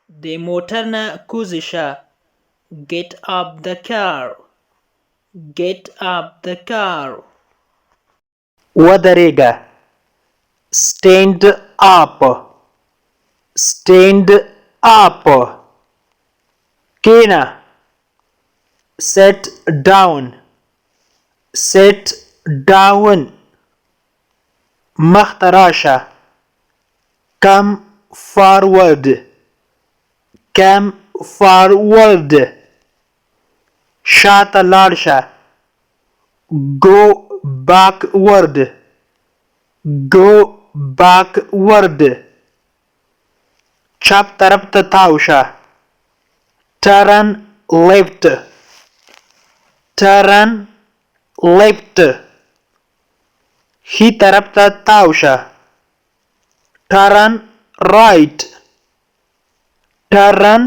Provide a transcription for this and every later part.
د موټر نه کوزې شه. Get up the car. Get up the car. ودرېږه. Stand up. Stand up. کېنه. Sit down. Sit down. مخته راشه. Come forward. Come forward. شاته لاړ شه. Go backward. Go backward. چپ طرف ته تاو شه. Turn left. Turn left. ښي طرف ته تاو شه. Turn right. Turn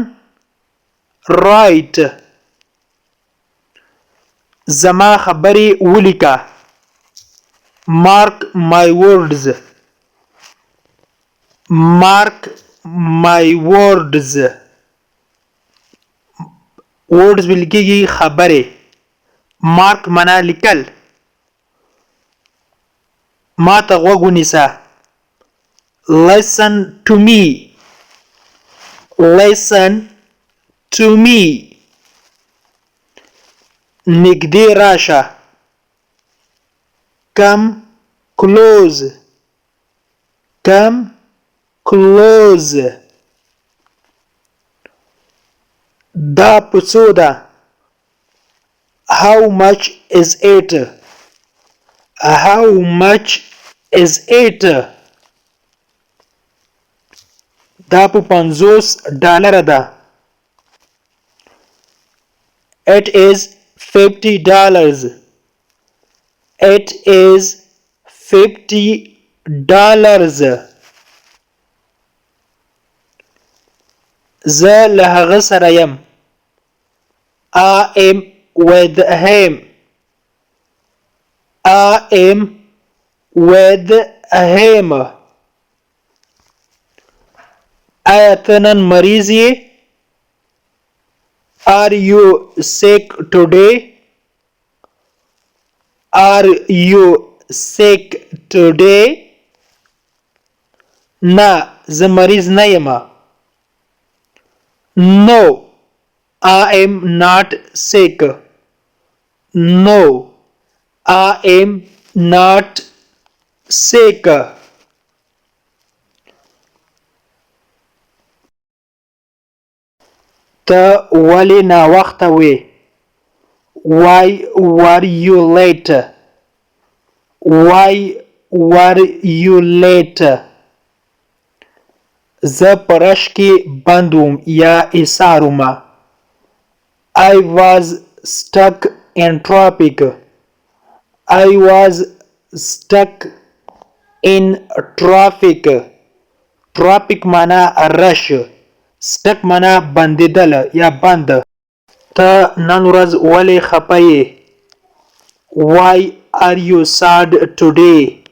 right. زما خبرې ولیکه. Mark my words. Mark my words. words ولیکيږي خبرې. Mark معنا لیکل. ما ته غوږ ونیسه. Listen to me. Listen to me. نږدې راشه. Come close. Come close. دا په څو ده. How much is it? How much is it? دا په $50 ده. It is $50. It is $50. زه له هغه سره یم. I am with him. I am with him. آیا ته نن مریض یې؟ Are you sick today? Are you sick today? نه زه مریض نه یم. No, I am not sick. No, I am not sick. ته ولې ناوخته وې؟ Why were you late? Why were you late? زه په رش کې بند وم یا ایسار وم. I was stuck in traffic. I was stuck in traffic. Traffic معنا رش. Stuck معنا بندېدل یا بند. ته نن ورځ ولې خفه یې؟ Why are you sad today?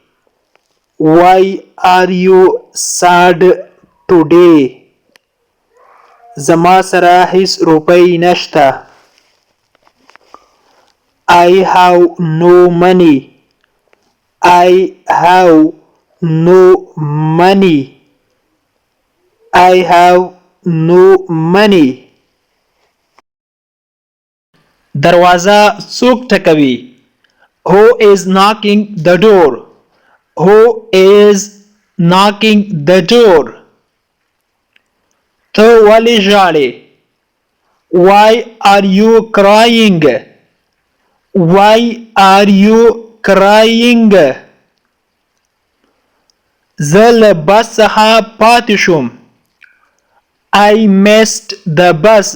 Why are you sad today? زما سره هیڅ روپۍ نشته. I have no money. I have no money. I have no money. دروازه څوک ټکوي؟ Who is knocking the door? Who is knocking the door? ته ولې ژاړې؟ Why are you crying? Why are you crying? زه له بس څخه پاتې شوم. I missed the bus.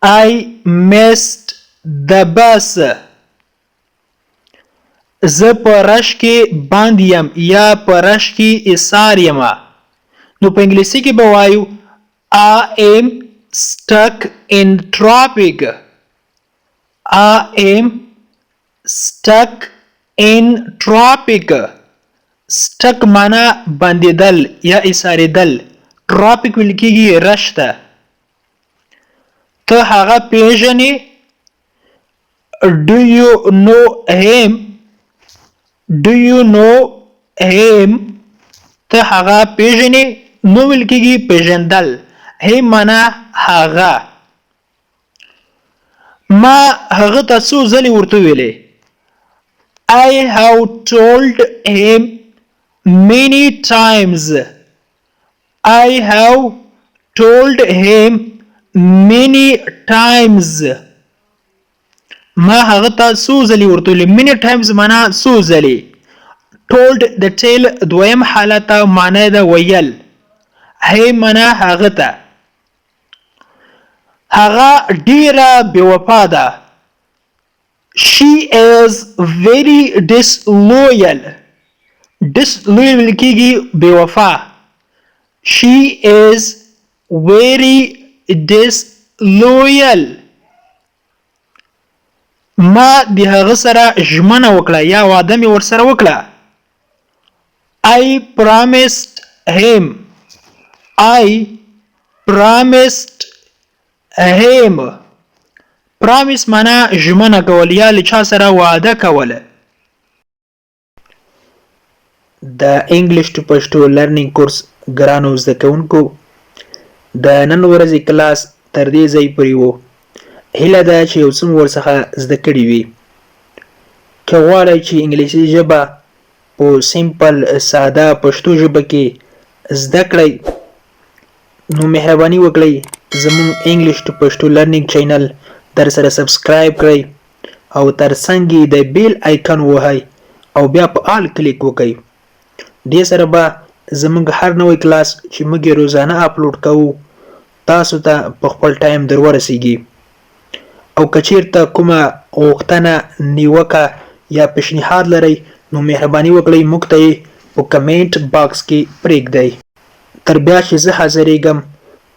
I missed the bus. زه په رش کې بند یم یا په رش کې ایسار یم. نو په انګلیسي کې به وایو I am stuck in traffic. I am stuck in traffic. stuck معنا بندیدل یا ایساریدل. ټراپیک ویل کېږي رش ته. ته هغه پیژنې. Do you know him? Do you know him? ته هغه پیژنې. نو ویل کېږي پیژندل. him معنا هغه. ما هغه ته څو ځلې ورته ویلې. I have told him many times. I have told him many times. ما هغه ته څو ځلې ورته ویلې. many times معنا څو ځلې. told د ټیل دویم حالت معنا ده ویل. him معنا هغه ته. هغه ډیره بېوفا ده. She is very disloyal. Disloyal ویل کېږي بېوفا. She is very disloyal. ما د هغه سره ژمنه وکړه یا وعده مې ورسره وکړه. I promised him. I promised him. promise معنا ژمنه کول یا له چا سره وعده کوله. د انګلیش ټو پښتو لرنینګ کورس ګرانو زده کوونکو د نن ورځې کلاس تر دې ځای پورې و. هیله ده چې یو څه مو ورڅخه زده کړي وي. که غواړئ چې انګلیسي ژبه په سیمپل ساده پښتو ژبه کې زده کړئ نو مهرباني وکړئ زموږ انګلیش ټو پښتو لرنینګ چینل در سره سبسکرایب کړئ او ترڅنګ یې د بیل آیکن ووهئ او بیا په آل کلیک وکړئ. دې سره به زموږ هر نوی کلاس چې موږ یې روزانه اپلوډ کوو تاسو ته په خپل ټایم در ورسیږي. او که چیرته کومه غوښتنه نیوکه یا پیشنهاد لرئ نو مهرباني وکړئ موږ ته یې په کمنټ باکس کې پرېږدئ. تر بیا چې زه حاضرېږم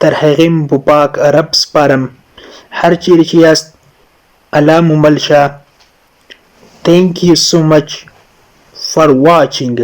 تر هغې مو په پاک رب سپارم. هر چیرې چې یاست الله مو مل شه. Thank you so much for watching.